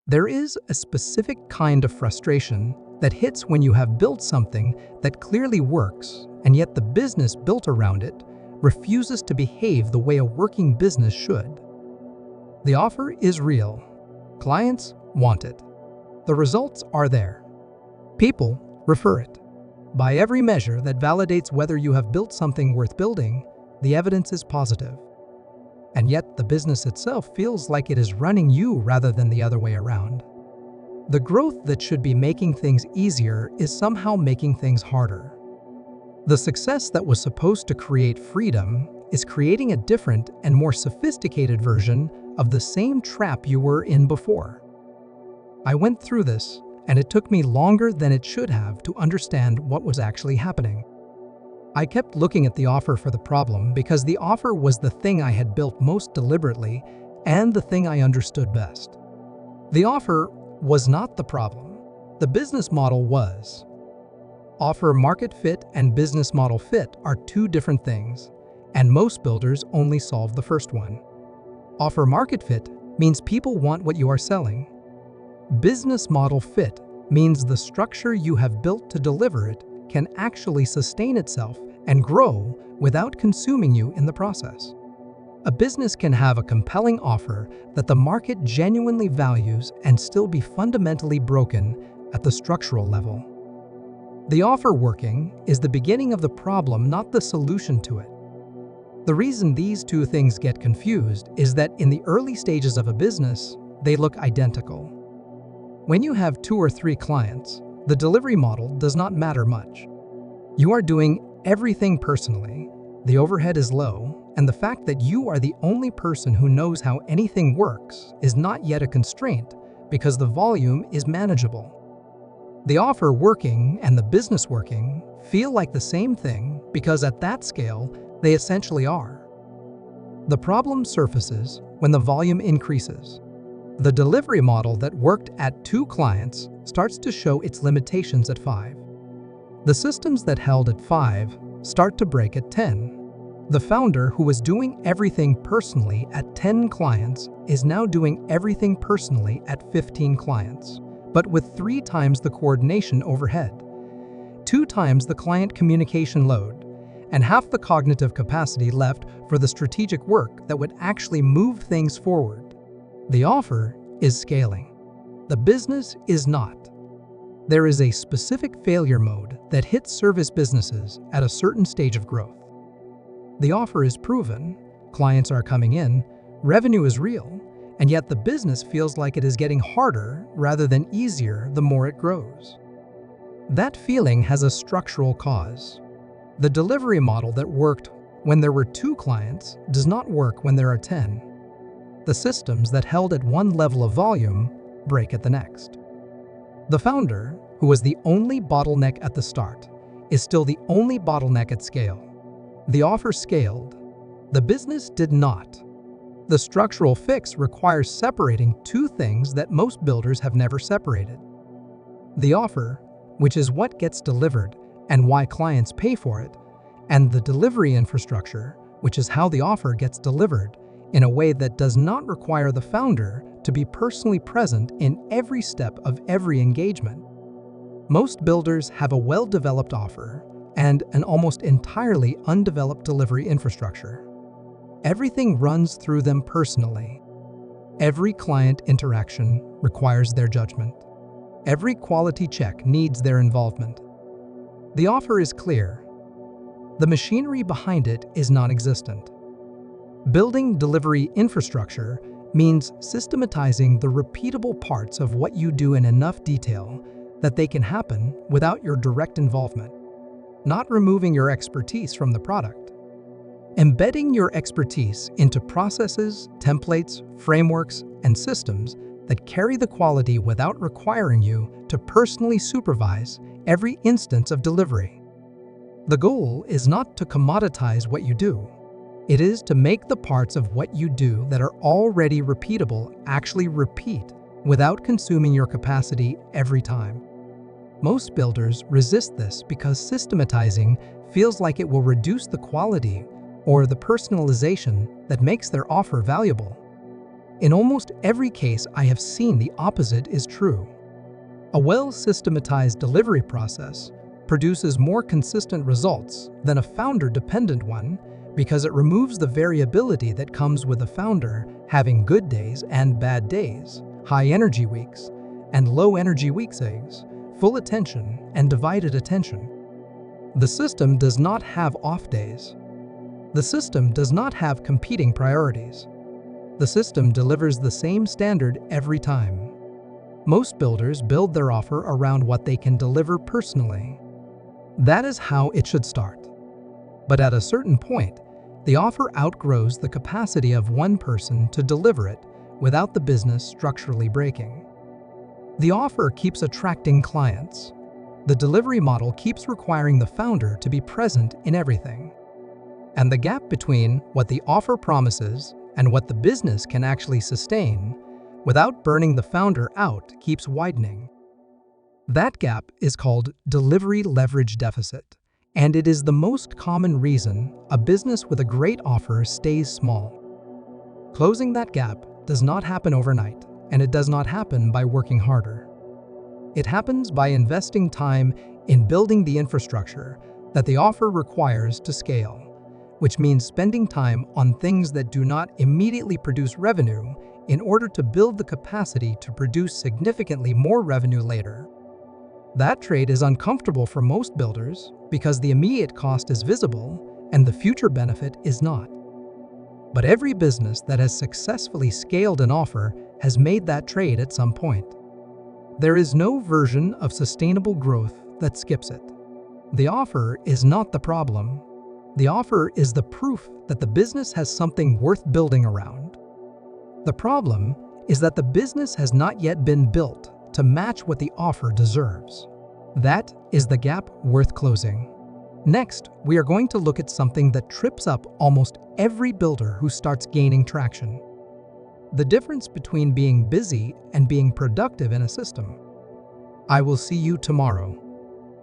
There is a specific kind of frustration that hits when you have built something that clearly works, and yet the business built around it refuses to behave the way a working business should. The offer is real. Clients want it. The results are there. People refer it. By every measure that validates whether you have built something worth building, the evidence is positive. And yet the business itself feels like it is running you rather than the other way around. The growth that should be making things easier is somehow making things harder. The success that was supposed to create freedom is creating a different and more sophisticated version of the same trap you were in before. I went through this, and it took me longer than it should have to understand what was actually happening. I kept looking at the offer for the problem because the offer was the thing I had built most deliberately and the thing I understood best. The offer was not the problem. The business model was. Offer market fit and business model fit are two different things, and most builders only solve the first one. Offer market fit means people want what you are selling. Business model fit means the structure you have built to deliver it can actually sustain itself and grow without consuming you in the process. A business can have a compelling offer that the market genuinely values and still be fundamentally broken at the structural level. The offer working is the beginning of the problem, not the solution to it. The reason these two things get confused is that in the early stages of a business, they look identical. When you have 2 or 3 clients, the delivery model does not matter much. You are doing everything personally, the overhead is low, and the fact that you are the only person who knows how anything works is not yet a constraint because the volume is manageable. The offer working and the business working feel like the same thing because at that scale, they essentially are. The problem surfaces when the volume increases. The delivery model that worked at 2 clients starts to show its limitations at 5. The systems that held at 5 start to break at 10. The founder who was doing everything personally at 10 clients is now doing everything personally at 15 clients, but with 3 times the coordination overhead, 2 times the client communication load, and half the cognitive capacity left for the strategic work that would actually move things forward. The offer is scaling. The business is not. There is a specific failure mode that hits service businesses at a certain stage of growth. The offer is proven, clients are coming in, revenue is real, and yet the business feels like it is getting harder rather than easier the more it grows. That feeling has a structural cause. The delivery model that worked when there were 2 clients does not work when there are 10. The systems that held at one level of volume break at the next. The founder, who was the only bottleneck at the start, is still the only bottleneck at scale. The offer scaled. The business did not. The structural fix requires separating 2 things that most builders have never separated. The offer, which is what gets delivered and why clients pay for it, and the delivery infrastructure, which is how the offer gets delivered in a way that does not require the founder to be personally present in every step of every engagement. Most builders have a well-developed offer and an almost entirely undeveloped delivery infrastructure. Everything runs through them personally. Every client interaction requires their judgment. Every quality check needs their involvement. The offer is clear. The machinery behind it is non-existent. Building delivery infrastructure means systematizing the repeatable parts of what you do in enough detail that they can happen without your direct involvement, not removing your expertise from the product. Embedding your expertise into processes, templates, frameworks, and systems that carry the quality without requiring you to personally supervise every instance of delivery. The goal is not to commoditize what you do. It is to make the parts of what you do that are already repeatable actually repeat without consuming your capacity every time. Most builders resist this because systematizing feels like it will reduce the quality or the personalization that makes their offer valuable. In almost every case I have seen, the opposite is true. A well-systematized delivery process produces more consistent results than a founder-dependent one because it removes the variability that comes with a founder having good days and bad days, high-energy weeks and low-energy weeks, full attention and divided attention. The system does not have off days. The system does not have competing priorities. The system delivers the same standard every time. Most builders build their offer around what they can deliver personally. That is how it should start. But at a certain point, the offer outgrows the capacity of one person to deliver it without the business structurally breaking. The offer keeps attracting clients. The delivery model keeps requiring the founder to be present in everything. And the gap between what the offer promises and what the business can actually sustain without burning the founder out keeps widening. That gap is called delivery leverage deficit, and it is the most common reason a business with a great offer stays small. Closing that gap does not happen overnight, and it does not happen by working harder. It happens by investing time in building the infrastructure that the offer requires to scale, which means spending time on things that do not immediately produce revenue in order to build the capacity to produce significantly more revenue later. That trade is uncomfortable for most builders because the immediate cost is visible and the future benefit is not. But every business that has successfully scaled an offer has made that trade at some point. There is no version of sustainable growth that skips it. The offer is not the problem. The offer is the proof that the business has something worth building around. The problem is that the business has not yet been built to match what the offer deserves. That is the gap worth closing. Next, we are going to look at something that trips up almost every builder who starts gaining traction: the difference between being busy and being productive in a system. I will see you tomorrow.